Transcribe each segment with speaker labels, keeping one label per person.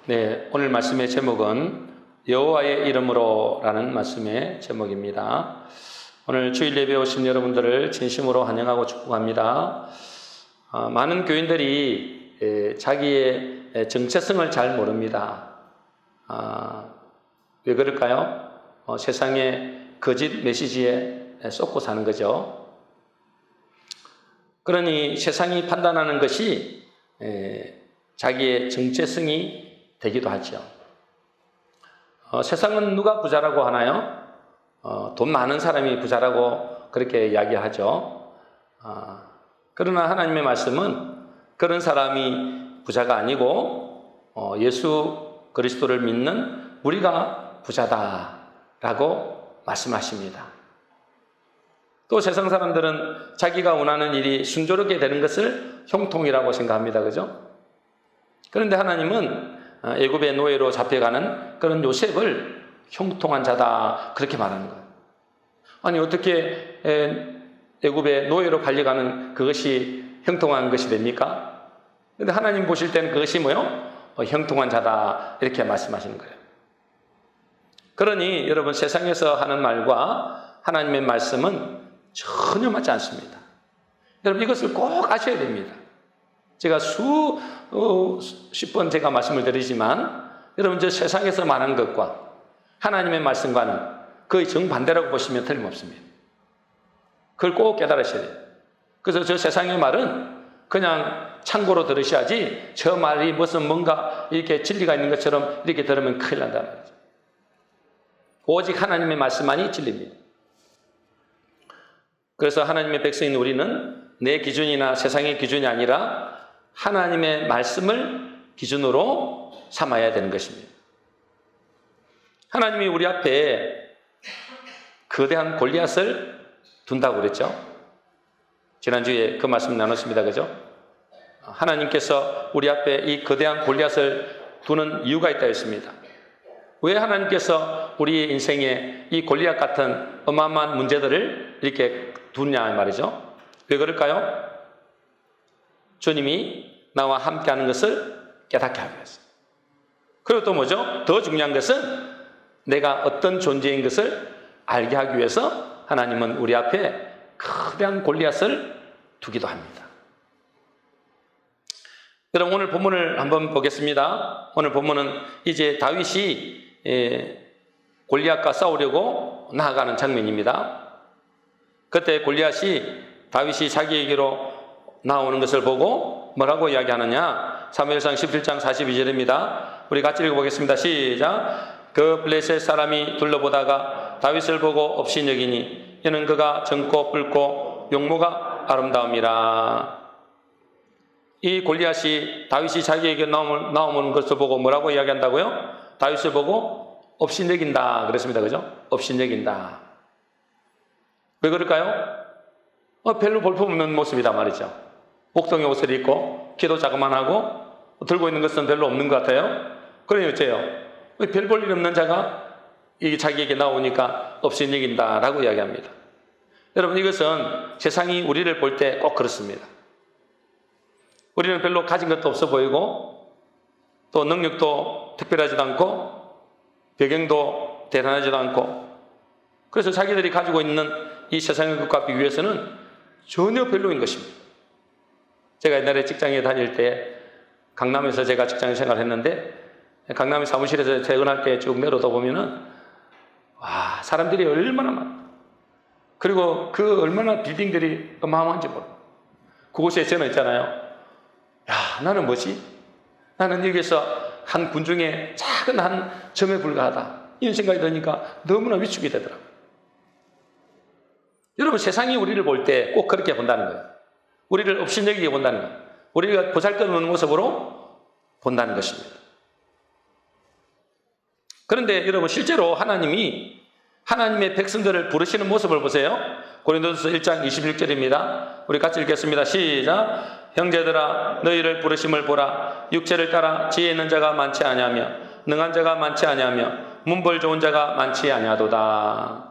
Speaker 1: 네, 오늘 말씀의 제목은 여호와의 이름으로라는 말씀의 제목입니다. 오늘 주일 예배 오신 여러분들을 진심으로 환영하고 축복합니다. 많은 교인들이 자기의 정체성을 잘 모릅니다. 왜 그럴까요? 세상의 거짓 메시지에 쏟고 사는 거죠. 그러니 세상이 판단하는 것이 자기의 정체성이 되기도 하죠. 세상은 누가 부자라고 하나요? 돈 많은 사람이 부자라고 그렇게 이야기하죠. 그러나 하나님의 말씀은 그런 사람이 부자가 아니고 예수 그리스도를 믿는 우리가 부자다라고 말씀하십니다. 또 세상 사람들은 자기가 원하는 일이 순조롭게 되는 것을 형통이라고 생각합니다. 그죠? 그런데 하나님은 애굽의 노예로 잡혀가는 그런 요셉을 형통한 자다 그렇게 말하는 거예요. 아니 어떻게 애굽의 노예로 팔려가는 그것이 형통한 것이 됩니까? 그런데 하나님 보실 때는 그것이 뭐요? 형통한 자다 이렇게 말씀하시는 거예요. 그러니 여러분 세상에서 하는 말과 하나님의 말씀은 전혀 맞지 않습니다. 여러분 이것을 꼭 아셔야 됩니다. 제가 수십 번 제가 말씀을 드리지만 여러분 저 세상에서 말하는 것과 하나님의 말씀과는 거의 정반대라고 보시면 틀림없습니다. 그걸 꼭 깨달으셔야 돼요. 그래서 저 세상의 말은 그냥 참고로 들으셔야지 저 말이 무슨 뭔가 이렇게 진리가 있는 것처럼 이렇게 들으면 큰일 난다는 말이죠. 오직 하나님의 말씀만이 진리입니다. 그래서 하나님의 백성인 우리는 내 기준이나 세상의 기준이 아니라 하나님의 말씀을 기준으로 삼아야 되는 것입니다. 하나님이 우리 앞에 거대한 골리앗을 둔다고 그랬죠. 지난주에 그 말씀 나눴습니다. 그죠? 하나님께서 우리 앞에 이 거대한 골리앗을 두는 이유가 있다 했습니다. 왜 하나님께서 우리 인생에 이 골리앗 같은 어마어마한 문제들을 이렇게 두냐 말이죠. 왜 그럴까요? 주님이 나와 함께하는 것을 깨닫게 하기 위해서. 그리고 또 뭐죠? 더 중요한 것은 내가 어떤 존재인 것을 알게 하기 위해서 하나님은 우리 앞에 거대한 골리앗을 두기도 합니다. 여러분 오늘 본문을 한번 보겠습니다. 오늘 본문은 이제 다윗이 골리앗과 싸우려고 나아가는 장면입니다. 그때 골리앗이 다윗이 자기에게로 나오는 것을 보고 뭐라고 이야기하느냐? 사무엘상 17장 42절입니다. 우리 같이 읽어보겠습니다. 시작. 그 블레셋 사람이 둘러보다가 다윗을 보고 없이 여기니 이는 그가 젊고 붉고 용모가 아름다움이라. 이 골리앗이 다윗이 자기에게 나오는 것을 보고 뭐라고 이야기한다고요? 다윗을 보고 없이 여긴다 그랬습니다. 그죠? 없이 여긴다. 왜 그럴까요? 별로 볼품없는 모습이다 말이죠. 목동의 옷을 입고 키도 자그만하고 들고 있는 것은 별로 없는 것 같아요. 그러니 어째요? 별 볼 일 없는 자가 자기에게 나오니까 없이 여긴다라고 이야기합니다. 여러분 이것은 세상이 우리를 볼 때 꼭 그렇습니다. 우리는 별로 가진 것도 없어 보이고 또 능력도 특별하지도 않고 배경도 대단하지도 않고 그래서 자기들이 가지고 있는 이 세상의 것과 비교해서는 전혀 별로인 것입니다. 제가 옛날에 직장에 다닐 때 강남에서 제가 직장 생활을 했는데 강남의 사무실에서 퇴근할 때 쭉 내려다 보면은 와 사람들이 얼마나 많아. 그리고 그 얼마나 빌딩들이 어마어마한지 모르고 그곳에 저는 있잖아요. 야 나는 뭐지? 나는 여기서 한 군중의 작은 한 점에 불과하다. 이런 생각이 드니까 너무나 위축이 되더라고요. 여러분 세상이 우리를 볼 때 꼭 그렇게 본다는 거예요. 우리를 업신여기게 본다는 거예요. 우리가 보잘것없는 모습으로 본다는 것입니다. 그런데 여러분 실제로 하나님이 하나님의 백성들을 부르시는 모습을 보세요. 고린도서 1장 26절입니다. 우리 같이 읽겠습니다. 시작. 형제들아 너희를 부르심을 보라. 육체를 따라 지혜 있는 자가 많지 아니하며 능한 자가 많지 아니하며 문벌 좋은 자가 많지 아니하도다.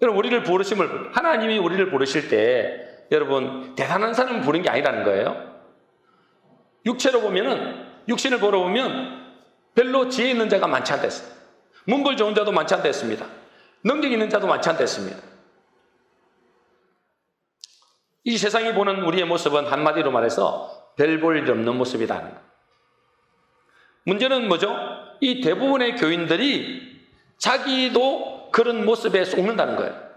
Speaker 1: 여러분 우리를 부르심을 하나님이 우리를 부르실 때 여러분 대단한 사람을 부른 게 아니라는 거예요. 육체로 보면은 육신을 보러 보면 별로 지혜 있는 자가 많지 않댔어요. 문벌 좋은 자도 많지 않댔습니다. 능력 있는 자도 많지 않댔습니다. 이 세상이 보는 우리의 모습은 한마디로 말해서 별 볼 일 없는 모습이다. 문제는 뭐죠? 이 대부분의 교인들이 자기도 그런 모습에 속는다는 거예요.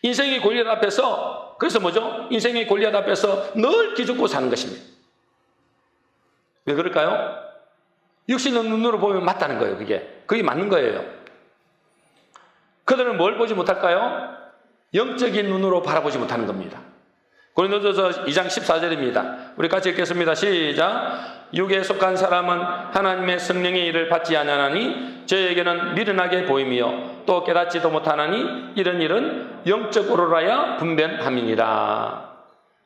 Speaker 1: 인생의 골리앗 앞에서, 그래서 뭐죠? 인생의 골리앗 앞에서 늘 기죽고 사는 것입니다. 왜 그럴까요? 육신의 눈으로 보면 맞다는 거예요. 그게 맞는 거예요. 그들은 뭘 보지 못할까요? 영적인 눈으로 바라보지 못하는 겁니다. 고린도전서 2장 14절입니다. 우리 같이 읽겠습니다. 시작. 육에 속한 사람은 하나님의 성령의 일을 받지 아니하나니 저에게는 미련하게 보임이요 또 깨닫지도 못하나니 이런 일은 영적으로라야 분별함이니라.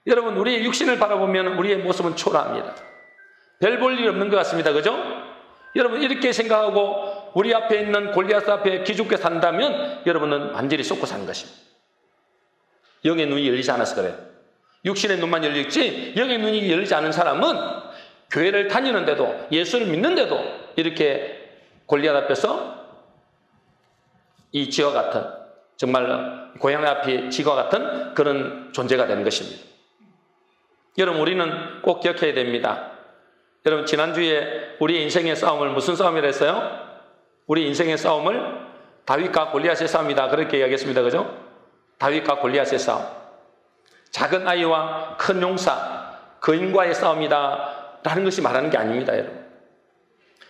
Speaker 1: 여러분, 우리의 육신을 바라보면 우리의 모습은 초라합니다. 별 볼 일 없는 것 같습니다. 그죠? 여러분, 이렇게 생각하고 우리 앞에 있는 골리앗 앞에 기죽게 산다면 여러분은 완전히 쏟고 사는 것입니다. 영의 눈이 열리지 않아서 그래요. 육신의 눈만 열리지 영의 눈이 열리지 않은 사람은 교회를 다니는데도, 예수를 믿는데도 이렇게 골리앗 앞에서 이 쥐와 같은, 정말 고양 앞에 쥐와 같은 그런 존재가 되는 것입니다. 여러분, 우리는 꼭 기억해야 됩니다. 여러분, 지난주에 우리 인생의 싸움을 무슨 싸움이라 했어요? 우리 인생의 싸움을 다윗과 골리앗의 싸움이다, 그렇게 이야기했습니다. 그죠? 다윗과 골리앗의 싸움. 작은 아이와 큰 용사, 거인과의 싸움이다 라는 것이 말하는 게 아닙니다. 여러분,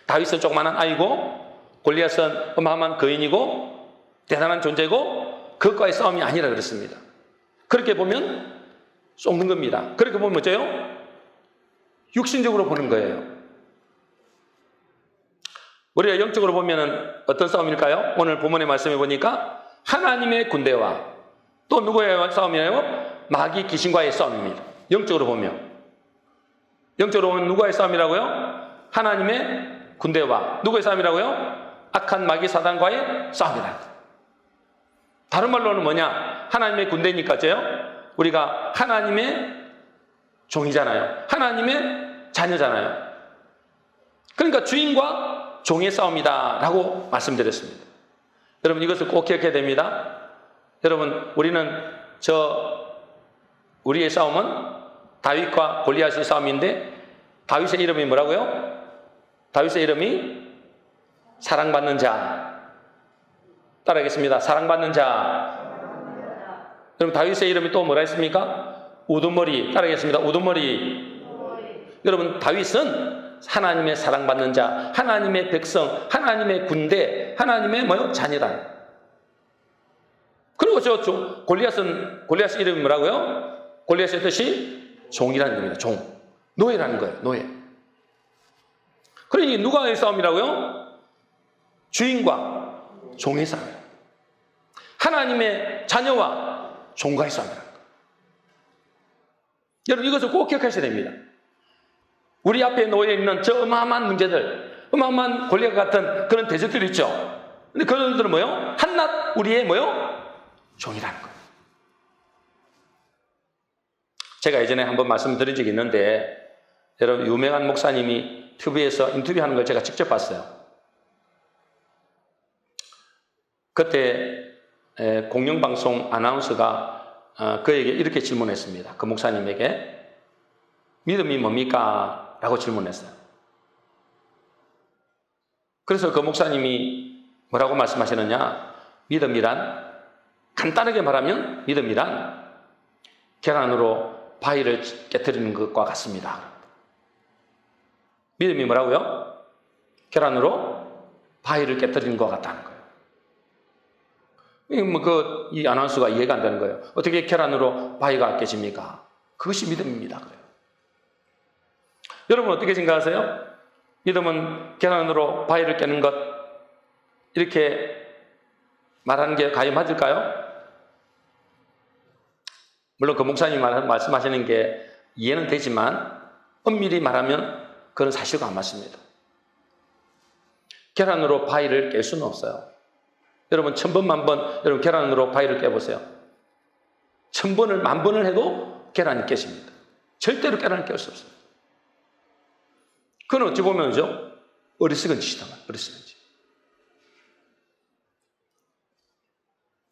Speaker 1: 다윗은 조그마한 아이고 골리앗은 어마어마한 거인이고 대단한 존재고 그것과의 싸움이 아니라 그렇습니다. 그렇게 보면 쏟는 겁니다. 그렇게 보면 뭐죠? 육신적으로 보는 거예요. 우리가 영적으로 보면 어떤 싸움일까요? 오늘 본문의 말씀해 보니까 하나님의 군대와 또 누구의 싸움이에요? 마귀 귀신과의 싸움입니다. 영적으로 보면. 영적으로 보면 누구의 싸움이라고요? 하나님의 군대와 누구의 싸움이라고요? 악한 마귀 사단과의 싸움이다. 다른 말로는 뭐냐? 하나님의 군대니까요. 우리가 하나님의 종이잖아요. 하나님의 자녀잖아요. 그러니까 주인과 종의 싸움이다 라고 말씀드렸습니다. 여러분, 이것을 꼭 기억해야 됩니다. 여러분, 우리의 싸움은 다윗과 골리앗의 싸움인데, 다윗의 이름이 뭐라고요? 다윗의 이름이 사랑받는 자. 따라하겠습니다. 사랑받는 자. 여러분, 다윗의 이름이 또 뭐라 했습니까? 우두머리. 따라하겠습니다. 우두머리. 여러분, 다윗은 하나님의 사랑받는 자, 하나님의 백성, 하나님의 군대, 하나님의 자녀다. 그리고 골리앗의 이름이 뭐라고요? 골리앗의 뜻이 종이라는 겁니다. 종. 노예라는 거예요. 노예. 그러니 누가의 싸움이라고요? 주인과 종의 싸움이에요. 하나님의 자녀와 종과의 싸움이라는 거예요. 여러분, 이것을 꼭 기억하셔야 됩니다. 우리 앞에 놓여 있는 저 어마어마한 문제들, 어마어마한 골리앗 같은 그런 대적들이 있죠. 근데 그런들은 뭐요? 한낱 우리의 종이라는 거예요. 제가 예전에 한번 말씀드린 적이 있는데, 여러분, 유명한 목사님이 TV에서 인터뷰하는 걸 제가 직접 봤어요. 그때 공영방송 아나운서가 그에게 이렇게 질문했습니다. 그 목사님에게 믿음이 뭡니까? 라고 질문했어요. 그래서 그 목사님이 뭐라고 말씀하시느냐? 믿음이란, 간단하게 말하면 믿음이란 계란으로 바위를 깨뜨리는 것과 같습니다. 믿음이 뭐라고요? 계란으로 바위를 깨뜨리는 것 같다는 거예요. 이 아나운서가 이해가 안 되는 거예요. 어떻게 계란으로 바위가 깨집니까? 그것이 믿음입니다. 그래요. 여러분, 어떻게 생각하세요? 믿음은 계란으로 바위를 깨는 것, 이렇게 말하는 게 과연 맞을까요? 물론 그 목사님이 말씀하시는 게 이해는 되지만 엄밀히 말하면 그건 사실과 안 맞습니다. 계란으로 바위를 깰 수는 없어요. 여러분, 1000번, 만번 여러분 계란으로 바위를 깨보세요. 1000번을, 만번을 해도 계란이 깨집니다. 절대로 계란을 깰 수 없어요. 그건 어찌 보면죠, 어리석은 짓이다. 어리석은 짓.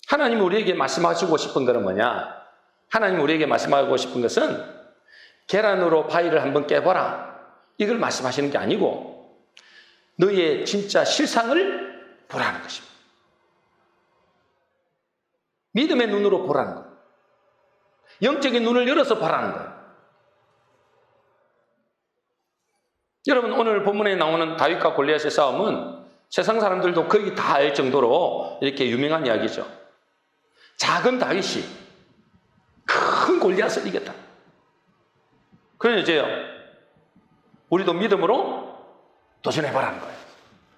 Speaker 1: 하나님이 우리에게 말씀하시고 싶은 것은 뭐냐? 하나님이 우리에게 말씀하고 싶은 것은 계란으로 바위를 한번 깨보라, 이걸 말씀하시는 게 아니고 너의 진짜 실상을 보라는 것입니다. 믿음의 눈으로 보라는 거예요. 영적인 눈을 열어서 보라는 거예요. 여러분, 오늘 본문에 나오는 다윗과 골리앗의 싸움은 세상 사람들도 거의 다 알 정도로 이렇게 유명한 이야기죠. 작은 다윗이 큰 골리앗을 이겼다. 그러니 이제요, 우리도 믿음으로 도전해보라는 거예요.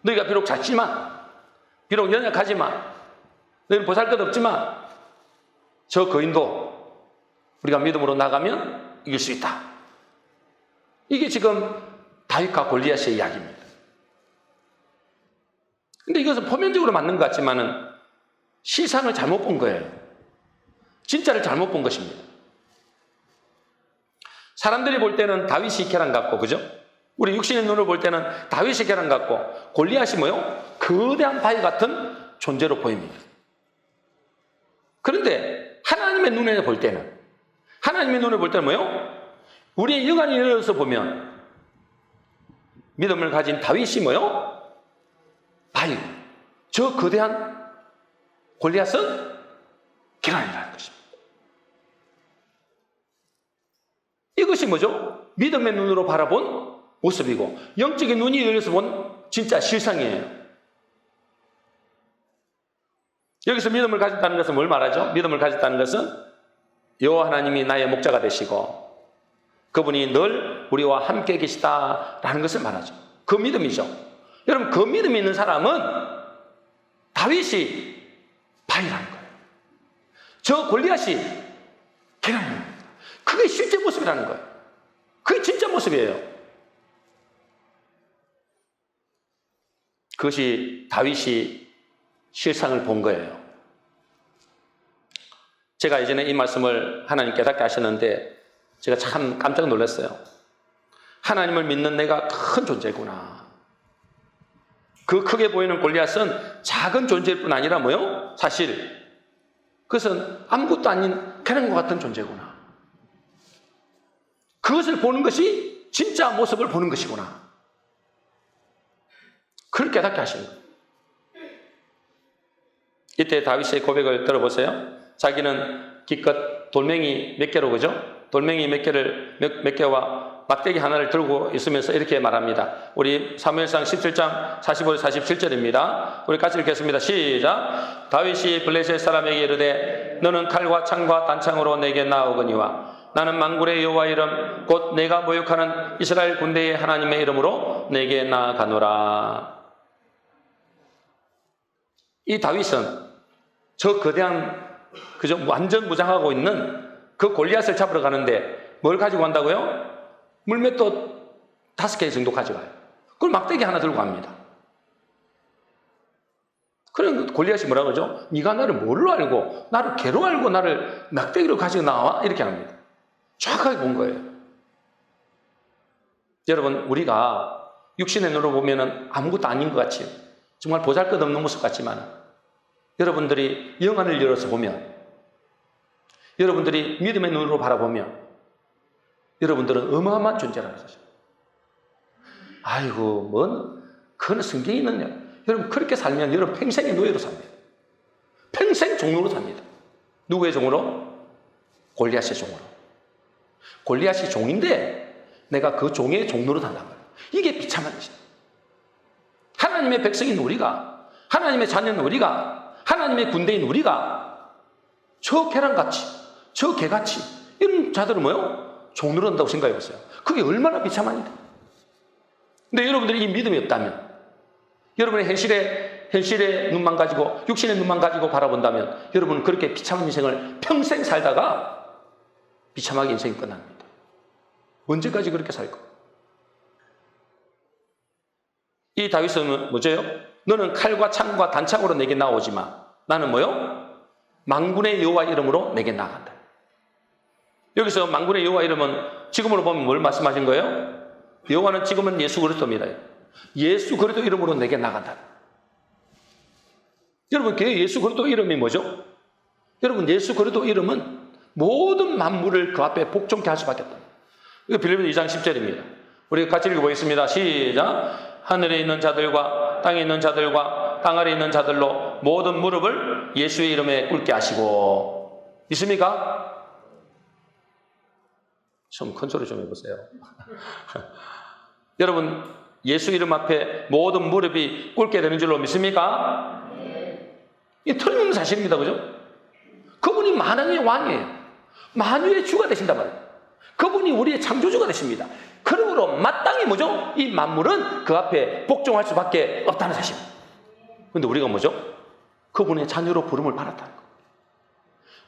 Speaker 1: 너희가 비록 작지만, 비록 연약하지만, 너희는 보잘것없지만 저 거인도 우리가 믿음으로 나가면 이길 수 있다. 이게 지금 다윗과 골리앗의 이야기입니다. 근데 이것은 표면적으로 맞는 것 같지만은 시상을 잘못 본 거예요. 진짜를 잘못 본 것입니다. 사람들이 볼 때는 다윗이 계란 같고, 그죠? 우리 육신의 눈으로 볼 때는 다윗이 계란 같고 골리앗이 뭐요? 거대한 바위 같은 존재로 보입니다. 그런데 하나님의 눈에 볼 때는, 하나님의 눈에 볼 때는 뭐요? 우리의 영안이 열려서 보면 믿음을 가진 다윗이 뭐요? 바위, 저 거대한 골리앗은 계란이라는 것입니다. 이것이 뭐죠? 믿음의 눈으로 바라본 모습이고 영적인 눈이 열려서 본 진짜 실상이에요. 여기서 믿음을 가졌다는 것은 뭘 말하죠? 믿음을 가졌다는 것은 여호와 하나님이 나의 목자가 되시고 그분이 늘 우리와 함께 계시다라는 것을 말하죠. 그 믿음이죠. 여러분, 그 믿음이 있는 사람은 다윗이 바위라는 거예요. 저 골리앗이 계란입니다. 그게 실제 모습이라는 거예요. 그게 진짜 모습이에요. 그것이 다윗이 실상을 본 거예요. 제가 예전에 이 말씀을 하나님 깨닫게 하셨는데 제가 참 깜짝 놀랐어요. 하나님을 믿는 내가 큰 존재구나. 그 크게 보이는 골리앗은 작은 존재일 뿐 아니라 뭐요? 사실 그것은 아무것도 아닌 계란과 같은 존재구나. 그것을 보는 것이 진짜 모습을 보는 것이구나. 그걸 깨닫게 하시는 거예요. 이때 다윗의 고백을 들어보세요. 자기는 기껏 돌멩이 몇 개로, 그죠? 돌멩이 몇 개와 막대기 하나를 들고 있으면서 이렇게 말합니다. 우리 사무엘상 17장 45, 47절입니다. 우리 같이 읽겠습니다. 시작. 다윗이 블레셋 사람에게 이르되 너는 칼과 창과 단창으로 내게 나오거니와 나는 만군의 여호와 이름 곧 내가 모욕하는 이스라엘 군대의 하나님의 이름으로 내게 나아가노라. 이 다윗은 저 거대한, 그저 완전 무장하고 있는 그 골리앗을 잡으러 가는데 뭘 가지고 간다고요? 물맷도 5개 정도 가져가요. 그걸 막대기 하나 들고 갑니다. 그럼 골리앗이 뭐라 그러죠? 네가 나를 뭘로 알고, 나를 개로 알고 나를 막대기로 가지고 나와? 이렇게 합니다. 정확하게 본 거예요. 여러분, 우리가 육신의 눈으로 보면 아무것도 아닌 것 같이, 정말 보잘것없는 모습 같지만 여러분들이 영안을 열어서 보면, 여러분들이 믿음의 눈으로 바라보면 여러분들은 어마어마한 존재라는 거죠. 아이고, 그건 성경에 있느냐. 여러분, 그렇게 살면 여러분 평생의 노예로 삽니다. 평생 종으로 삽니다. 누구의 종으로? 골리앗의 종으로. 골리앗이 종인데 내가 그 종의 종로로 산단 말이에요. 이게 비참한 것이다. 하나님의 백성인 우리가, 하나님의 자녀인 우리가, 하나님의 군대인 우리가 저 계란같이, 저 개같이 이런 자들은 뭐요? 종로로 한다고 생각해 보세요. 그게 얼마나 비참한 일이에요. 근데 여러분들이 이 믿음이 없다면, 여러분의 현실의 눈만 가지고, 육신의 눈만 가지고 바라본다면 여러분은 그렇게 비참한 인생을 평생 살다가 비참하게 인생이 끝납니다. 언제까지 그렇게 살 거예요? 이 다윗은 뭐죠? 너는 칼과 창과 단창으로 내게 나오지만 나는 뭐요? 만군의 여호와 이름으로 내게 나아간다. 여기서 만군의 여호와 이름은 지금으로 보면 뭘 말씀하신 거예요? 여호와는 지금은 예수 그리스도입니다. 예수 그리스도 이름으로 내게 나간다. 여러분, 그 예수 그리스도 이름이 뭐죠? 여러분, 예수 그리스도 이름은 모든 만물을 그 앞에 복종케 할 수밖에 없다. 이거 빌립보서 2장 10절입니다. 우리 같이 읽어보겠습니다. 시작. 하늘에 있는 자들과 땅에 있는 자들과 땅 아래에 있는 자들로 모든 무릎을 예수의 이름에 꿇게 하시고. 있습니까? 좀 큰 소리 좀 해보세요. 여러분, 예수 이름 앞에 모든 무릎이 꿇게 되는 줄로 믿습니까? 이 틀림없는 사실입니다. 그죠? 그분이 만왕의 왕이에요. 만유의 주가 되신단 말이에요. 그분이 우리의 창조주가 되십니다. 그러므로 마땅히 뭐죠? 이 만물은 그 앞에 복종할 수밖에 없다는 사실입니다. 그런데 우리가 뭐죠? 그분의 자녀로 부름을 받았다는 거.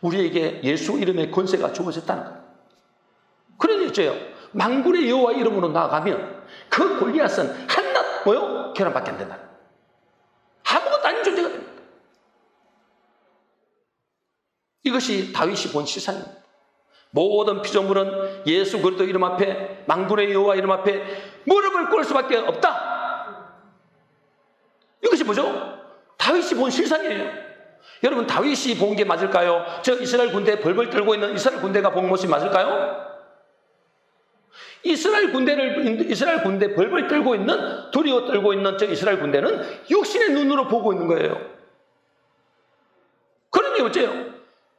Speaker 1: 우리에게 예수 이름의 권세가 주어졌다는 거. 그러니 있죠. 만군의 여호와 이름으로 나아가면 그 골리앗은 한낱 뭐요? 계란밖에 안 된다. 아무것도 아닌 존재가 됩니다. 이것이 다윗이 본 시상입니다. 모든 피조물은 예수 그리스도 이름 앞에, 만군의 여호와 이름 앞에 무릎을 꿇을 수밖에 없다. 이것이 뭐죠? 다윗이 본 실상이에요. 여러분, 다윗이 본 게 맞을까요? 저 이스라엘 군대에 벌벌 떨고 있는 이스라엘 군대가 본 모습이 맞을까요? 이스라엘 군대 벌벌 떨고 있는, 두려워 떨고 있는 저 이스라엘 군대는 육신의 눈으로 보고 있는 거예요. 그러니 어째요?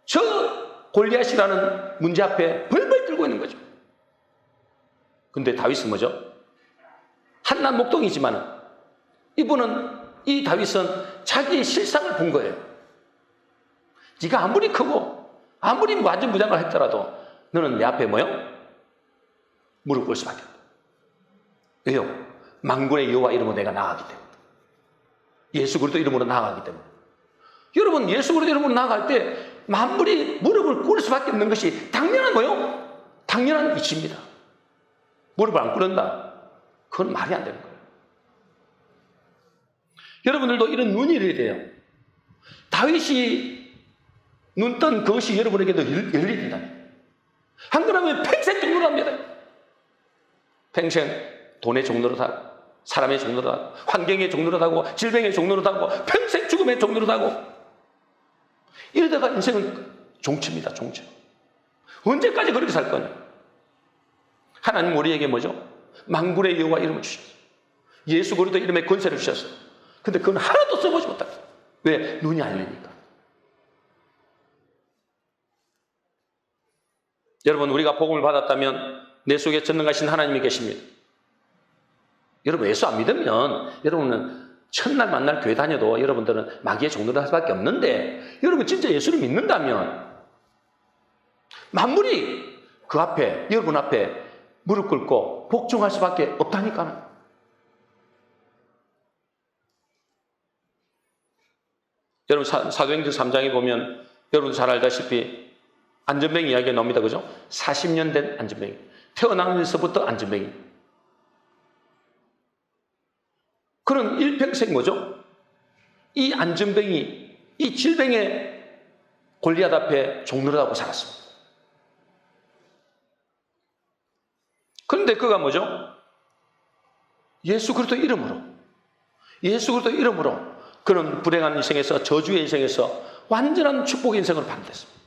Speaker 1: 저 골리앗이라는 문제 앞에 벌벌 떨고 있는 거죠. 근데 다윗은 뭐죠? 한낱 목동이지만 이 다윗은 자기의 실상을 본 거예요. 네가 아무리 크고 아무리 완전무장을 했더라도 너는 내 앞에 뭐요? 무릎 꿇을 수밖에 없다. 왜요? 만군의 여호와 이름으로 내가 나아가기 때문에. 예수 그리스도 이름으로 나아가기 때문에. 여러분, 예수 그리스도 이름으로 나아갈 때 만물이 무릎을 꿇을 수밖에 없는 것이 당연한 뭐요? 당연한 이치입니다. 무릎을 안 꿇는다. 그건 말이 안 되는 거예요. 여러분들도 이런 눈이 열려야 돼요. 다윗이 눈 뜬 그것이 여러분에게도 열려야 된다. 한 그러면 평생 종노릇합니다. 평생 돈의 종노릇하고, 사람의 종노릇하고, 환경의 종노릇하고, 질병의 종노릇하고, 평생 죽음의 종노릇하고, 이러다가 인생은 종치입니다. 종치. 언제까지 그렇게 살 거냐? 하나님 우리에게 뭐죠? 만군의 여호와 이름을 주셨어요. 예수 그리스도 이름의 권세를 주셨어요. 근데 그건 하나도 써보지 못하고. 왜? 눈이 알리니까. 여러분, 우리가 복음을 받았다면 내 속에 전능하신 하나님이 계십니다. 여러분, 예수 안 믿으면 여러분은 첫날 만날 교회 다녀도 여러분들은 마귀의 종노릇 할 수밖에 없는데, 여러분 진짜 예수를 믿는다면 만물이 그 앞에, 여러분 앞에 무릎 꿇고 복종할 수밖에 없다니까요. 여러분, 사도행전 3장에 보면 여러분 잘 알다시피 안전뱅이 이야기가 나옵니다. 그죠? 40년 된 안전뱅이. 태어나면서부터 안전뱅이. 그런 일평생 뭐죠? 이 안전뱅이, 이 질병의 골리앗 앞에 종노릇하고 살았습니다. 그런데 그가 뭐죠? 예수 그리스도 이름으로 그런 불행한 인생에서, 저주의 인생에서 완전한 축복의 인생을 받았습니다.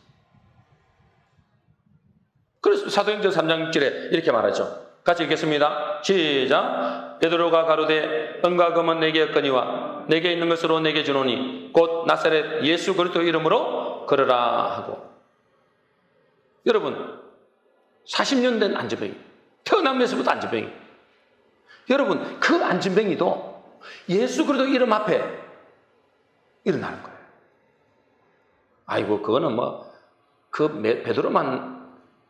Speaker 1: 그래서 사도행전 3장 6절에 이렇게 말하죠. 같이 읽겠습니다. 시작. 베드로가 가로되 은과 금은 내게 없거니와 내게 있는 것으로 내게 주노니 곧 나사렛 예수 그리스도 이름으로 걸으라 하고. 여러분, 40년 된 안전뱅이, 태어나면서부터 안전뱅이. 여러분, 그 안전뱅이도 예수 그리스도 이름 앞에 일어나는 거예요. 아이고, 그거는 그 베드로만,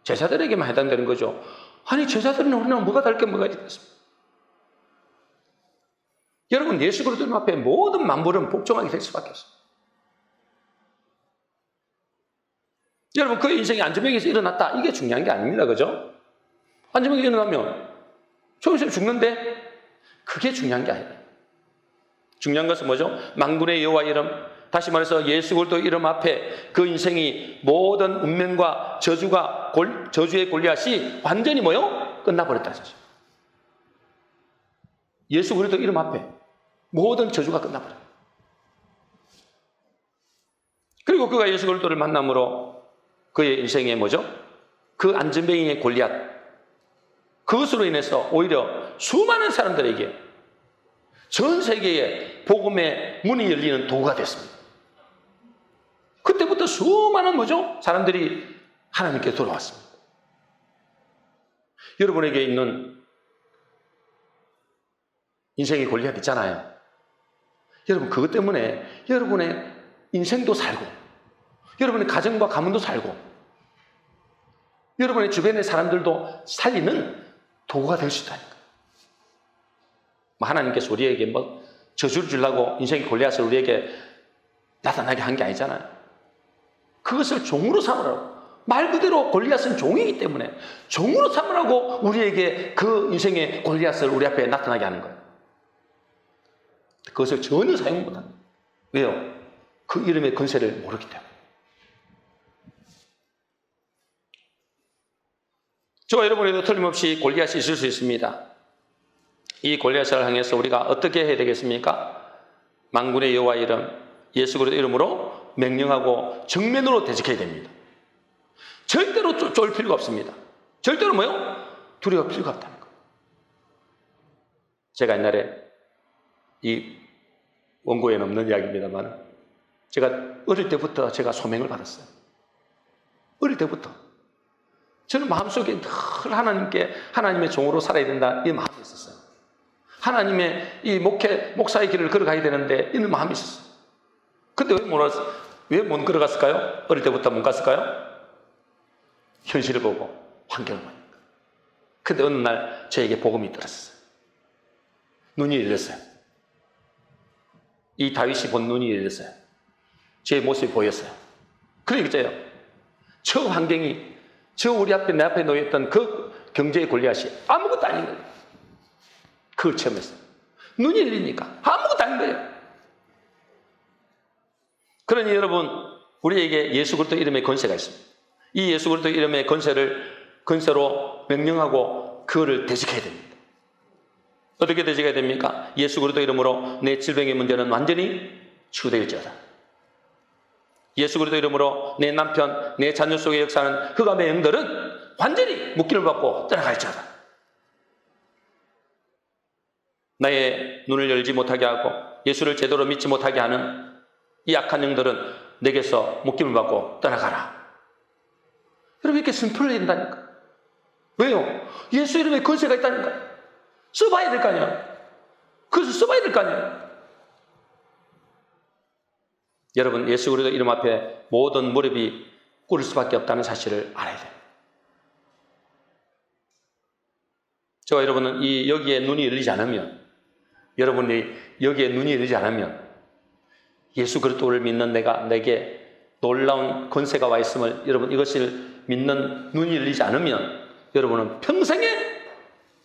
Speaker 1: 제자들에게만 해당되는 거죠. 아니, 제자들은 우리랑 뭐가 다를 게 뭐가 있겠습니까? 여러분, 예수 그리스도 앞에 모든 만물은 복종하게 될 수밖에 없습니다. 여러분, 그 인생이 안전병에서 일어났다, 이게 중요한 게 아닙니다. 그죠? 안전병에서 일어나면 조금씩 죽는데 그게 중요한 게 아니에요. 중요한 것은 뭐죠? 만군의 여호와 이름, 다시 말해서 예수 그리스도 이름 앞에 그 인생이 모든 운명과 저주의 골리앗이 완전히 뭐요? 끝나버렸다는 사실. 예수 그리스도 이름 앞에 모든 저주가 끝나버려요. 그리고 그가 예수 그리스도를 만남으로 그의 인생에 뭐죠? 그 안전뱅이의 골리앗, 그것으로 인해서 오히려 수많은 사람들에게 전 세계에 복음의 문이 열리는 도구가 됐습니다. 그때부터 수많은 뭐죠? 사람들이 하나님께 돌아왔습니다. 여러분에게 있는 인생의 골리앗 있잖아요. 여러분 그것 때문에 여러분의 인생도 살고 여러분의 가정과 가문도 살고 여러분의 주변의 사람들도 살리는 도구가 될 수 있다니까. 하나님께서 우리에게 저주를 주려고 인생의 골리앗을 우리에게 나타나게 한 게 아니잖아요. 그것을 종으로 삼으라고. 말 그대로 골리앗은 종이기 때문에 종으로 삼으라고 우리에게 그 인생의 골리앗을 우리 앞에 나타나게 하는 거예요. 그것을 전혀 사용 못합니다. 왜요? 그 이름의 권세를 모르기 때문에. 저와 여러분에도 틀림없이 골리앗이 있을 수 있습니다. 이 골리앗을 향해서 우리가 어떻게 해야 되겠습니까? 만군의 여호와 이름, 예수 그리스도 이름으로 명령하고 정면으로 대적해야 됩니다. 절대로 쫄 필요가 없습니다. 절대로 뭐요? 두려울 필요가 없다는 거예요. 제가 옛날에 이 원고에는 없는 이야기입니다만 제가 어릴 때부터 제가 소명을 받았어요. 어릴 때부터 저는 마음속에 늘 하나님의 종으로 살아야 된다 이 마음이 있었어요. 하나님의 이 목사의 길을 걸어가야 되는데 이런 마음이 있었어요. 근데 왜 못 걸어갔을까요? 어릴 때부터 못 갔을까요? 현실을 보고 환경을 보니까. 근데 어느 날 저에게 복음이 들었어요. 눈이 열렸어요. 이 다윗이 본 눈이 열렸어요. 제 모습이 보였어요. 그러니까요. 저 환경이 우리 앞에 내 앞에 놓여있던 그 경제의 골리앗이 아무것도 아닌 거예요. 그걸 체험했어요. 눈이 열리니까 아무것도 아닌 거예요. 그러니 여러분 우리에게 예수 그리스도 이름의 권세가 있습니다. 이 예수 그리스도 이름의 권세로 명령하고 그거를 대적해야 됩니다. 어떻게 대적해야 됩니까? 예수 그리스도 이름으로 내 질병의 문제는 완전히 치유되일지어다. 예수 그리스도 이름으로 내 남편, 내 자녀 속에 역사하는 흑암의 영들은 완전히 묶임을 받고 떠나갈지어다. 나의 눈을 열지 못하게 하고 예수를 제대로 믿지 못하게 하는 이 악한 영들은 내게서 묶임을 받고 떠나가라. 여러분 이렇게 선포를 해야 된다니까. 왜요? 예수 이름에 권세가 있다니까. 써봐야 될 거 아니야. 그것을 써봐야 될 거 아니야. 여러분 예수 그리스도 이름 앞에 모든 무릎이 꿇을 수밖에 없다는 사실을 알아야 돼요. 저와 여러분은 여기에 눈이 열리지 않으면, 여러분이 여기에 눈이 열리지 않으면 예수 그리스도를 믿는 내게 놀라운 권세가 와 있음을 여러분 이것을 믿는 눈이 열리지 않으면 여러분은 평생에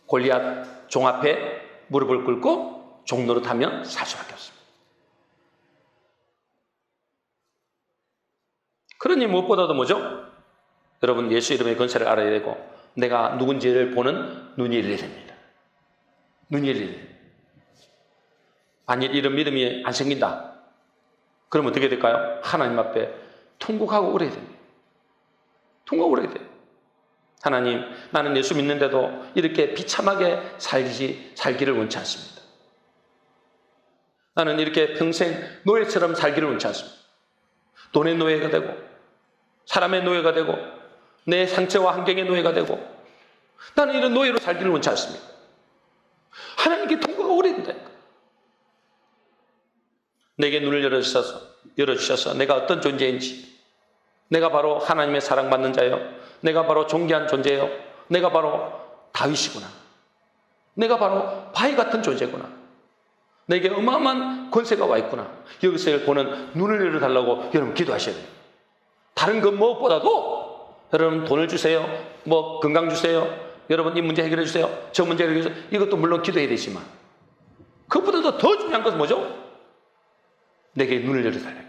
Speaker 1: 골리앗 종 앞에 무릎을 꿇고 종 노릇하며 살 수밖에 없습니다. 그러니 무엇보다도 뭐죠? 여러분 예수 이름의 권세를 알아야 되고 내가 누군지를 보는 눈이 열려야 됩니다. 눈이 열려야 됩니다. 만일 이런 믿음이 안 생긴다. 그럼 어떻게 될까요? 하나님 앞에 통곡하고 울어야 됩니다. 통곡하고 울어야 돼요. 하나님, 나는 예수 믿는데도 이렇게 비참하게 살기를 원치 않습니다. 나는 이렇게 평생 노예처럼 살기를 원치 않습니다. 돈의 노예가 되고 사람의 노예가 되고 내 상처와 환경의 노예가 되고 나는 이런 노예로 살기를 원치 않습니다. 하나님께 통곡하고 울어야 된다. 내게 눈을 열어주셔서 내가 어떤 존재인지, 내가 바로 하나님의 사랑받는 자요, 내가 바로 존귀한 존재요, 내가 바로 다윗이구나, 내가 바로 바위 같은 존재구나, 내게 어마어마한 권세가 와 있구나, 여기서 보는 눈을 열어달라고 여러분 기도하셔야 돼요. 다른 것 무엇보다도 여러분 돈을 주세요, 건강 주세요, 여러분 이 문제 해결해 주세요, 저 문제 해결해 주세요, 이것도 물론 기도해야 되지만 그것보다도 더 중요한 것은 뭐죠? 내게 눈을 열어달라.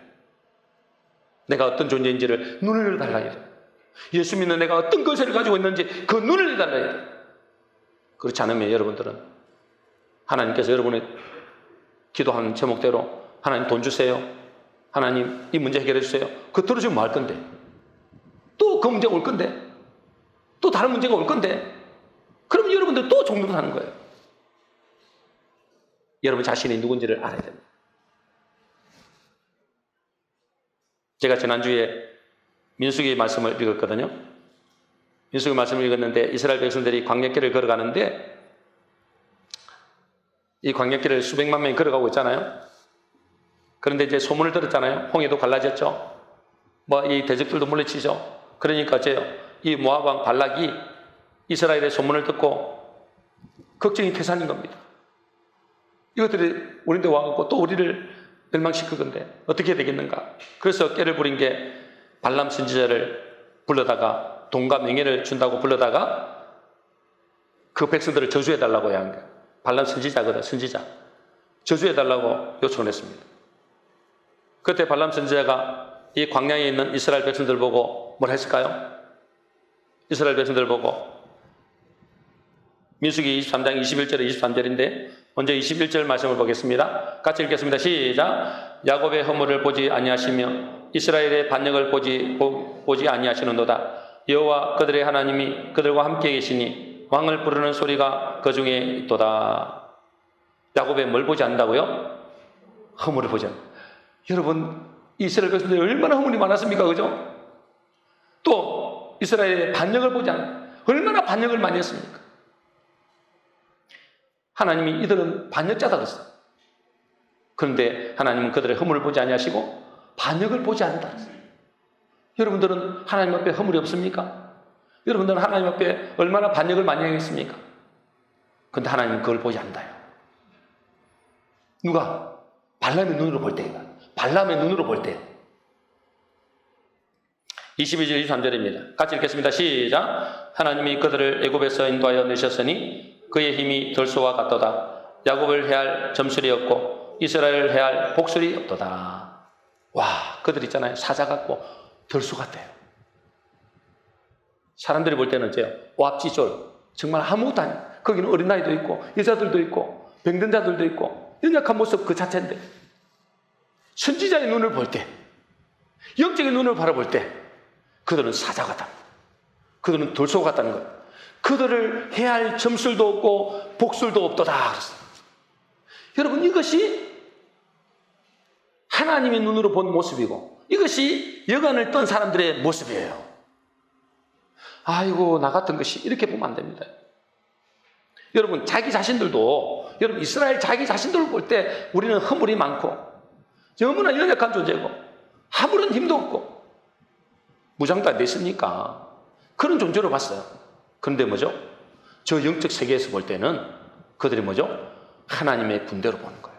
Speaker 1: 내가 어떤 존재인지를 눈을 열어달라. 예수 믿는 내가 어떤 것을 가지고 있는지 그 눈을 열어달라. 그렇지 않으면 여러분들은 하나님께서 여러분의 기도하는 제목대로 하나님 돈 주세요. 하나님 이 문제 해결해 주세요. 그거 들어주면 뭐 할 건데? 또 그 문제가 올 건데? 또 다른 문제가 올 건데? 그러면 여러분들 또 종노릇하는 거예요. 여러분 자신이 누군지를 알아야 됩니다. 제가 지난주에 민수기 말씀을 읽었거든요. 민수기 말씀을 읽었는데 이스라엘 백성들이 광야길을 걸어가는데 이 광야길을 수백만 명이 걸어가고 있잖아요. 그런데 이제 소문을 들었잖아요. 홍해도 갈라졌죠. 뭐 이 대적들도 물리치죠. 그러니까 어째요? 이 모압 왕 발락이 이스라엘의 소문을 듣고 걱정이 태산인 겁니다. 이것들이 우리한테 와갖고 또 우리를 멸망시킬 건데 어떻게 해야 되겠는가? 그래서 깨를 부린 게 발람 선지자를 불러다가 돈과 명예를 준다고 불러다가 그 백성들을 저주해달라고 해야 하는 거예요. 발람 선지자거든, 선지자. 저주해달라고 요청을 했습니다. 그때 발람 선지자가 이 광야에 있는 이스라엘 백성들 보고 뭘 했을까요? 이스라엘 백성들 보고 민수기 23장 21절에 23절인데 먼저 21절 말씀을 보겠습니다. 같이 읽겠습니다. 시작. 야곱의 허물을 보지 아니하시며 이스라엘의 반역을 보지 아니하시는도다. 여호와 그들의 하나님이 그들과 함께 계시니 왕을 부르는 소리가 그 중에 있도다. 야곱의 뭘 보지 않는다고요? 허물을 보지 않는다. 여러분 이스라엘 백성들이 얼마나 허물이 많았습니까? 그죠? 또 이스라엘의 반역을 보지 않는다. 얼마나 반역을 많이 했습니까? 하나님이 이들은 반역자다 그랬어요. 그런데 하나님은 그들의 허물을 보지 아니하시고 반역을 보지 않는다 그랬어요. 여러분들은 하나님 앞에 허물이 없습니까? 여러분들은 하나님 앞에 얼마나 반역을 많이 하겠습니까? 그런데 하나님은 그걸 보지 않는다요. 누가? 발람의 눈으로 볼 때인가? 발람의 눈으로 볼 때. 22절 23절입니다. 같이 읽겠습니다. 시작. 하나님이 그들을 애굽에서 인도하여 내셨으니 그의 힘이 들소와 같도다. 야곱을 해할 점술이 없고 이스라엘을 해할 복술이 없도다. 와, 그들 있잖아요. 사자 같고 들소 같대요. 사람들이 볼 때는 어때요? 왑지졸. 정말 아무것도 아니에요. 거기는 어린아이도 있고 여자들도 있고 병든 자들도 있고 연약한 모습 그 자체인데 선지자의 눈을 볼 때, 영적인 눈을 바라볼 때 그들은 사자 같다. 그들은 들소 같다는 거예요. 그들을 해할 점술도 없고 복술도 없도다 그랬어요. 여러분 이것이 하나님의 눈으로 본 모습이고 이것이 여간을 떤 사람들의 모습이에요. 아이고 나 같은 것이 이렇게 보면 안 됩니다. 여러분 자기 자신들도 여러분 이스라엘 자기 자신들을 볼 때 우리는 허물이 많고 너무나 연약한 존재고 아무런 힘도 없고 무장도 안 됐으니까 그런 존재로 봤어요. 그런데 뭐죠? 저 영적 세계에서 볼 때는 그들이 뭐죠? 하나님의 군대로 보는 거예요.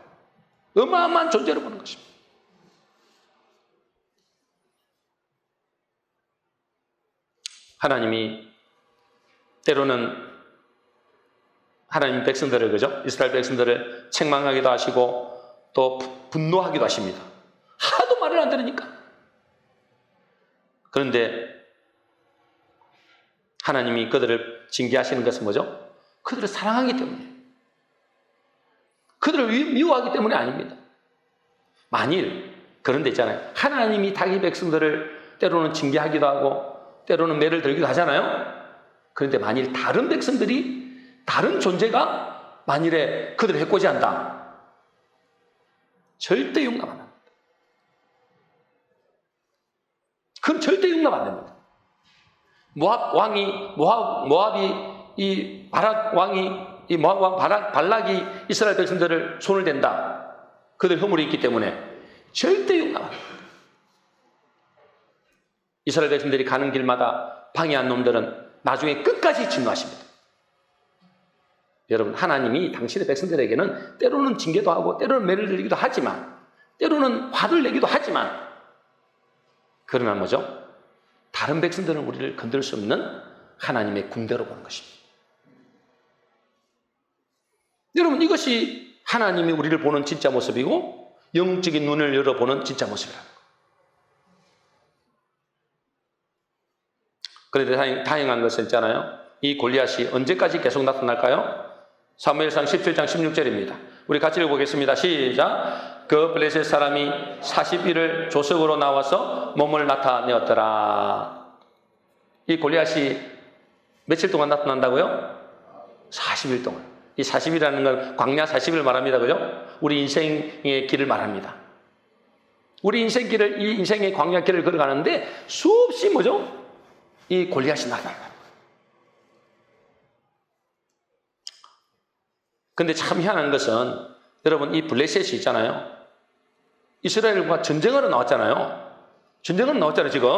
Speaker 1: 어마어마한 존재로 보는 것입니다. 하나님이 때로는 하나님 백성들을 그죠? 이스라엘 백성들을 책망하기도 하시고 또 분노하기도 하십니다. 하도 말을 안 들으니까. 그런데 하나님이 그들을 징계하시는 것은 뭐죠? 그들을 사랑하기 때문에. 그들을 미워하기 때문이 아닙니다. 만일 그런 데 있잖아요. 하나님이 자기 백성들을 때로는 징계하기도 하고 때로는 매를 들기도 하잖아요. 그런데 만일 다른 백성들이 다른 존재가 만일에 그들을 해코지한다. 절대 용납 안 합니다. 그건 절대 용납 안 됩니다. 모압이 이 바락 왕이 이 모압 왕 발락이 이스라엘 백성들을 손을 댄다. 그들 허물이 있기 때문에 절대 용납 안 합니다. 이스라엘 백성들이 가는 길마다 방해한 놈들은 나중에 끝까지 진노하십니다. 여러분 하나님이 당신의 백성들에게는 때로는 징계도 하고 때로는 매를 들기도 하지만 때로는 화를 내기도 하지만 그러나 뭐죠? 다른 백성들은 우리를 건들 수 없는 하나님의 군대로 보는 것입니다. 여러분 이것이 하나님이 우리를 보는 진짜 모습이고 영적인 눈을 열어보는 진짜 모습이라는 거예요. 그런데 다행한 것은 있잖아요. 이 골리앗이 언제까지 계속 나타날까요? 사무엘상 17장 16절입니다. 우리 같이 읽어보겠습니다. 시작. 그 블레셋 사람이 40일을 조석으로 나와서 몸을 나타내었더라. 이 골리앗이 며칠 동안 나타난다고요? 40일 동안. 이 40일이라는 건 광야 40일 말합니다. 그죠? 우리 인생의 길을 말합니다. 우리 인생길을, 이 인생의 광야 길을 걸어가는데 수없이 뭐죠? 이 골리앗이 나타난다. 근데 참 희한한 것은 여러분, 이 블레셋이 있잖아요. 이스라엘과 전쟁하러 나왔잖아요. 전쟁하러 나왔잖아요, 지금.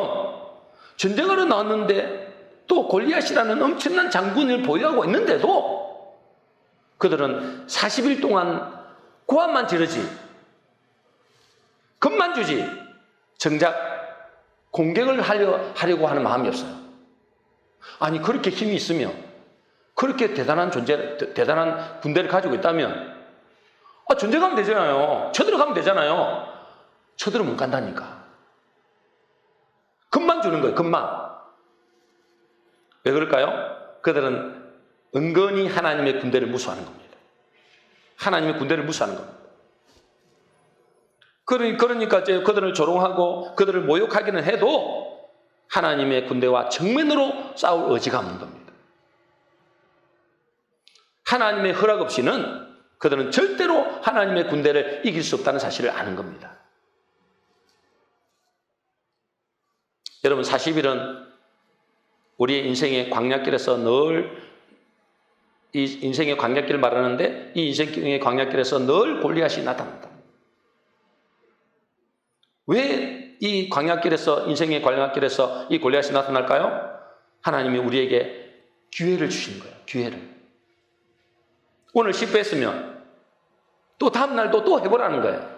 Speaker 1: 전쟁하러 나왔는데 또 골리앗이라는 엄청난 장군을 보유하고 있는데도 그들은 40일 동안 고함만 지르지, 겁만 주지, 정작 공격을 하려고 하는 마음이 없어요. 아니, 그렇게 힘이 있으면, 그렇게 대단한 대단한 군대를 가지고 있다면, 전쟁하면 되잖아요. 쳐들어가면 되잖아요. 쳐들어 못 간다니까. 겁만 주는 거예요, 겁만. 왜 그럴까요? 그들은 은근히 하나님의 군대를 무수하는 겁니다. 하나님의 군대를 무수하는 겁니다. 그러니까 이제 그들을 조롱하고 그들을 모욕하기는 해도 하나님의 군대와 정면으로 싸울 의지가 없는 겁니다. 하나님의 허락 없이는 그들은 절대로 하나님의 군대를 이길 수 없다는 사실을 아는 겁니다. 여러분, 40일은 우리의 인생의 광야길에서 늘, 이 인생의 광야길을 말하는데 이 인생의 광야길에서 늘 골리앗이 나타난다. 왜 이 광야길에서, 인생의 광야길에서 이 골리앗이 나타날까요? 하나님이 우리에게 기회를 주시는 거예요. 기회를. 오늘 실패했으면 또 다음 날도 또 해보라는 거예요.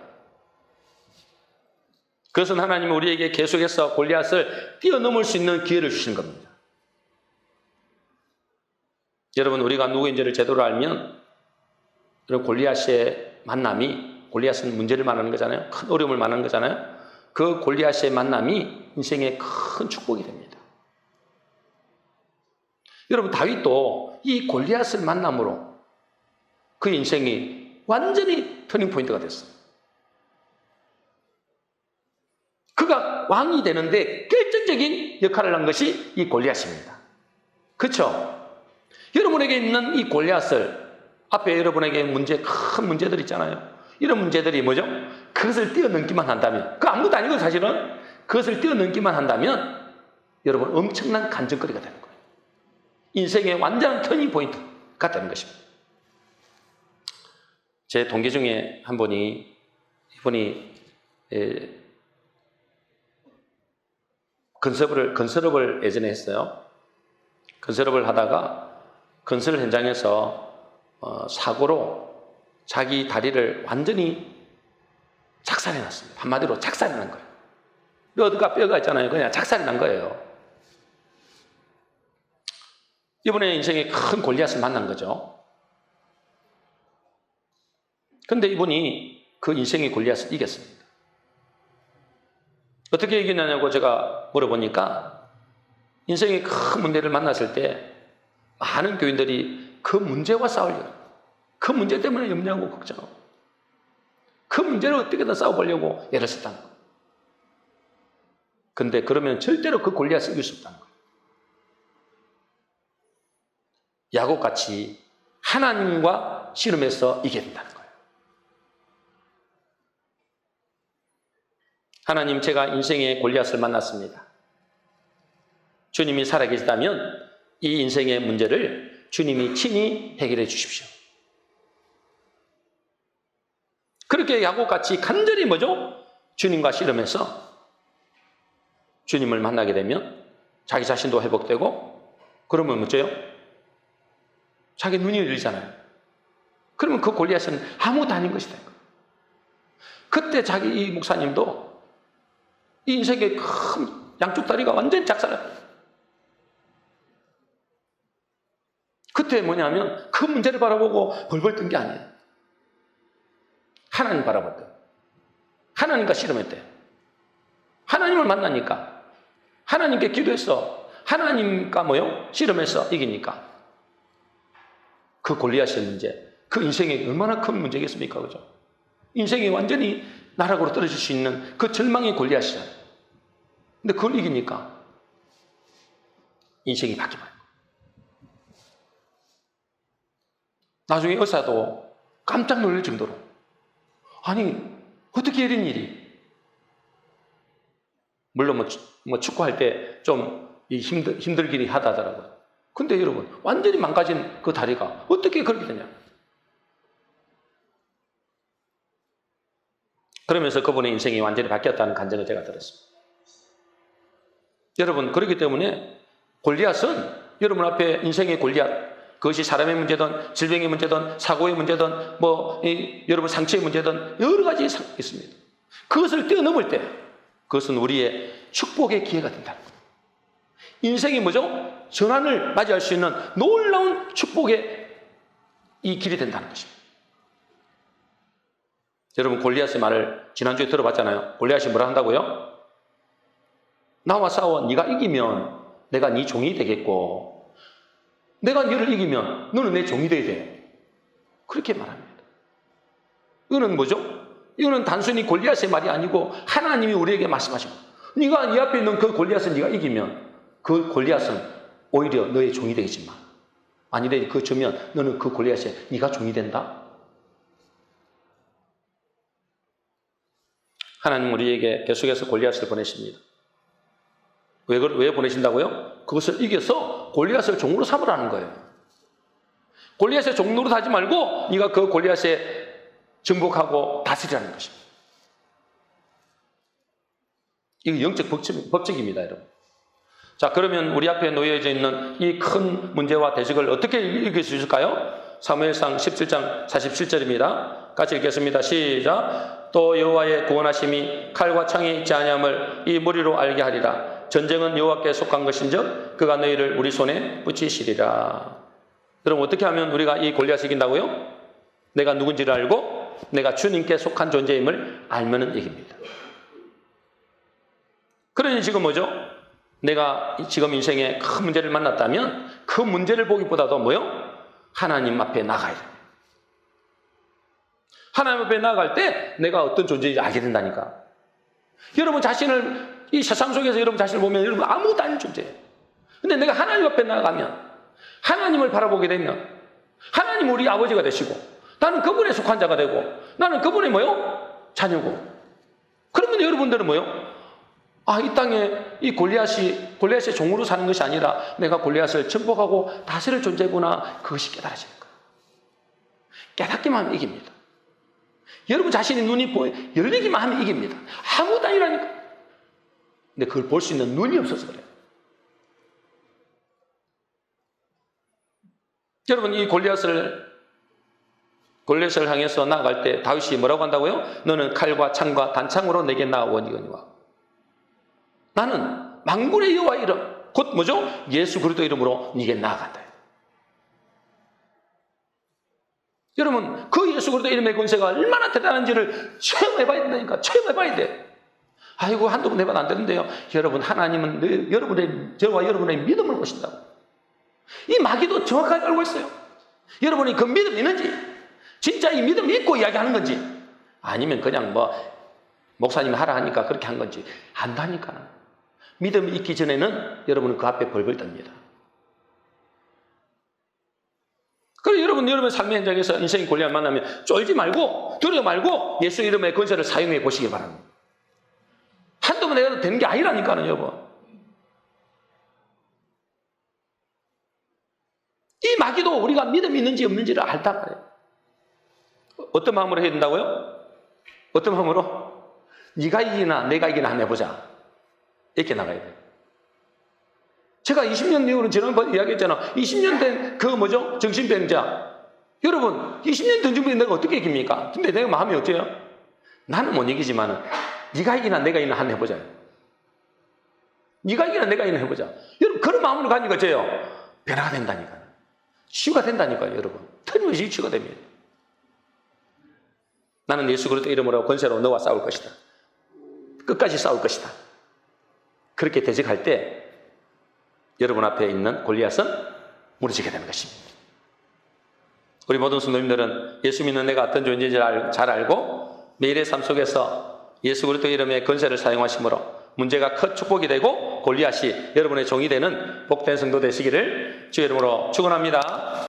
Speaker 1: 그것은 하나님이 우리에게 계속해서 골리앗을 뛰어넘을 수 있는 기회를 주시는 겁니다. 여러분, 우리가 누구인지를 제대로 알면 골리앗의 만남이, 골리앗은 문제를 말하는 거잖아요. 큰 어려움을 말하는 거잖아요. 그 골리앗의 만남이 인생의 큰 축복이 됩니다. 여러분, 다윗도 이 골리앗을 만남으로 그 인생이 완전히 터닝 포인트가 됐어요. 그가 왕이 되는데 결정적인 역할을 한 것이 이 골리앗입니다. 그렇죠? 여러분에게 있는 이 골리앗을, 앞에 여러분에게 큰 문제들 있잖아요. 이런 문제들이 뭐죠? 그것을 뛰어넘기만 한다면, 그 아무것도 아니고 사실은 그것을 뛰어넘기만 한다면 여러분 엄청난 간증거리가 되는 거예요. 인생의 완전한 터닝 포인트가 되는 것입니다. 제 동기 중에 한 분이, 이분이 건설업을 예전에 했어요. 건설업을 하다가 건설 현장에서 사고로 자기 다리를 완전히 작살이 났습니다. 한마디로 작살이 난 거예요. 뼈가 있잖아요. 그냥 작살이 난 거예요. 이번에 인생에 큰 골리앗을 만난 거죠. 근데 이분이 그 인생의 골리앗을 이겼습니다. 어떻게 이기냐고 제가 물어보니까 인생의 큰 문제를 만났을 때 많은 교인들이 그 문제와 싸우려고, 그 문제 때문에 염려하고 걱정하고 그 문제를 어떻게든 싸워보려고 애를 썼다는 거예요. 근데 그러면 절대로 그 골리앗을 이길 수 없다는 거예요. 야곱같이 하나님과 씨름해서 이겨야 된다는 거예요. 하나님, 제가 인생의 골리앗을 만났습니다. 주님이 살아계시다면 이 인생의 문제를 주님이 친히 해결해 주십시오. 그렇게 야곱같이 간절히 뭐죠? 주님과 씨름해서 주님을 만나게 되면 자기 자신도 회복되고, 그러면 뭐죠? 자기 눈이 열리잖아요. 그러면 그 골리앗은 아무것도 아닌 것이 된 거예요. 그때 자기 이 목사님도 이 인생의 큰 양쪽 다리가 완전히 작살났어요. 그때 뭐냐면 그 문제를 바라보고 벌벌 뜬 게 아니에요. 하나님 바라봤대요. 하나님과 씨름했대요. 하나님을 만나니까, 하나님께 기도해서 하나님과 씨름해서 이기니까 그 골리앗의 문제, 그 인생에 얼마나 큰 문제겠습니까? 그죠? 인생이 완전히 나락으로 떨어질 수 있는 그 절망의 골리앗이잖아요. 근데 그걸 이기니까 인생이 바뀌어요. 나중에 의사도 깜짝 놀랄 정도로, 아니 어떻게 이런 일이. 물론 뭐 축구할 때 좀 힘들긴 하다더라고요. 근데 여러분, 완전히 망가진 그 다리가 어떻게 그렇게 되냐. 그러면서 그분의 인생이 완전히 바뀌었다는 간증을 제가 들었습니다. 여러분, 그렇기 때문에 골리앗은 여러분 앞에 인생의 골리앗, 그것이 사람의 문제든 질병의 문제든 사고의 문제든 여러분 상처의 문제든 여러 가지 있습니다. 그것을 뛰어넘을 때 그것은 우리의 축복의 기회가 된다. 인생이 뭐죠? 전환을 맞이할 수 있는 놀라운 축복의 이 길이 된다는 것입니다. 여러분, 골리앗의 말을 지난주에 들어봤잖아요. 골리앗이 뭐라 한다고요? 나와 싸워 네가 이기면 내가 네 종이 되겠고, 내가 너를 이기면 너는 내 종이 돼야 돼. 그렇게 말합니다. 이거는 뭐죠? 이거는 단순히 골리앗의 말이 아니고 하나님이 우리에게 말씀하시고, 네가 네 앞에 있는 그 골리앗을 네가 이기면 그 골리앗은 오히려 너의 종이 되겠지만, 아니래 그 주면 너는 그 골리앗에 네가 종이 된다. 하나님 우리에게 계속해서 골리앗을 보내십니다. 왜 보내신다고요? 그것을 이겨서 골리앗을 종으로 삼으라는 거예요. 골리앗의 종로로 하지 말고 네가 그 골리앗에 정복하고 다스리라는 것입니다. 이거 영적 법칙입니다, 여러분. 자, 그러면 우리 앞에 놓여져 있는 이 큰 문제와 대적을 어떻게 이길 수 있을까요? 사무엘상 17장 47절입니다. 같이 읽겠습니다. 시작. 또 여호와의 구원하심이 칼과 창에 있지 아니함을 이 무리로 알게 하리라. 전쟁은 여호와께 속한 것인즉 그가 너희를 우리 손에 붙이시리라. 여러분, 어떻게 하면 우리가 이 골리앗을 이긴다고요? 내가 누군지를 알고 내가 주님께 속한 존재임을 알면은 이깁니다. 그러니 지금 뭐죠? 내가 지금 인생에 큰 문제를 만났다면 그 문제를 보기보다도 뭐요? 하나님 앞에 나가야 돼요. 하나님 앞에 나갈 때 내가 어떤 존재인지 알게 된다니까. 여러분 자신을, 이 세상 속에서 여러분 자신을 보면 여러분 아무것도 아닌 존재예요. 근데 내가 하나님 앞에 나가면, 하나님을 바라보게 되면 하나님 우리 아버지가 되시고 나는 그분에 속한 자가 되고 나는 그분의 뭐요? 자녀고. 그러면 여러분들은 뭐요? 아, 이 땅에 이 골리앗의 종으로 사는 것이 아니라 내가 골리앗을 정복하고 다스릴 존재구나. 그것이 깨달아지는 거예요. 깨닫기만 하면 이깁니다. 여러분 자신의 눈이 열리기만 하면 이깁니다. 아무것도 아니라니까. 근데 그걸 볼 수 있는 눈이 없어서 그래요. 여러분, 이 골리앗을 향해서 나아갈 때 다윗이 뭐라고 한다고요? 너는 칼과 창과 단창으로 내게 나아오니거니와. 나는 만군의 여호와 이름, 곧 뭐죠? 예수 그리스도 이름으로 네게 나아간다. 여러분, 그 예수 그리스도 이름의 권세가 얼마나 대단한지를 체험해봐야 된다니까. 체험해봐야 돼. 아이고, 한두 번 해봐도 안 되는데요. 여러분, 하나님은 저와 여러분의 믿음을 보신다고. 이 마귀도 정확하게 알고 있어요. 여러분이 그 믿음이 있는지, 진짜 이 믿음 믿고 이야기하는 건지, 아니면 그냥 목사님이 하라 하니까 그렇게 한 건지 안다니까. 믿음이 있기 전에는 여러분은 그 앞에 벌벌 떱니다. 그래서 여러분의 삶의 현장에서 인생의 골리앗 만나면 쫄지 말고 두려워 말고 예수 이름의 권세를 사용해 보시기 바랍니다. 한두 번 해도 되는 게 아니라니까요, 여러분. 이 마귀도 우리가 믿음이 있는지 없는지를 알다 그래요. 어떤 마음으로 해야 된다고요? 어떤 마음으로? 네가 이기나 내가 이기나 한번 해보자. 이렇게 나가야 돼요. 제가 20년 이후로 지난번 이야기했잖아. 20년 된 정신병자. 여러분, 20년 된 정신병자 내가 어떻게 이깁니까? 근데 내가 마음이 어때요? 나는 못 이기지만 네가 이기나 내가 이기나 한번 해보자. 네가 이기나 내가 이기나 해보자. 여러분, 그런 마음으로 가니까 어째요? 변화가 된다니까요. 치유가 된다니까요, 여러분. 틀림없이 치유가 됩니다. 나는 예수 그리스도 이름으로 권세로 너와 싸울 것이다. 끝까지 싸울 것이다. 그렇게 대적할 때 여러분 앞에 있는 골리앗은 무너지게 되는 것입니다. 우리 모든 성도님들은 예수 믿는 내가 어떤 존재인지 잘 알고 매일의 삶 속에서 예수 그리스도 이름의 권세를 사용하심으로 문제가 큰 축복이 되고 골리앗이 여러분의 종이 되는 복된 성도 되시기를 주의 이름으로 축원합니다.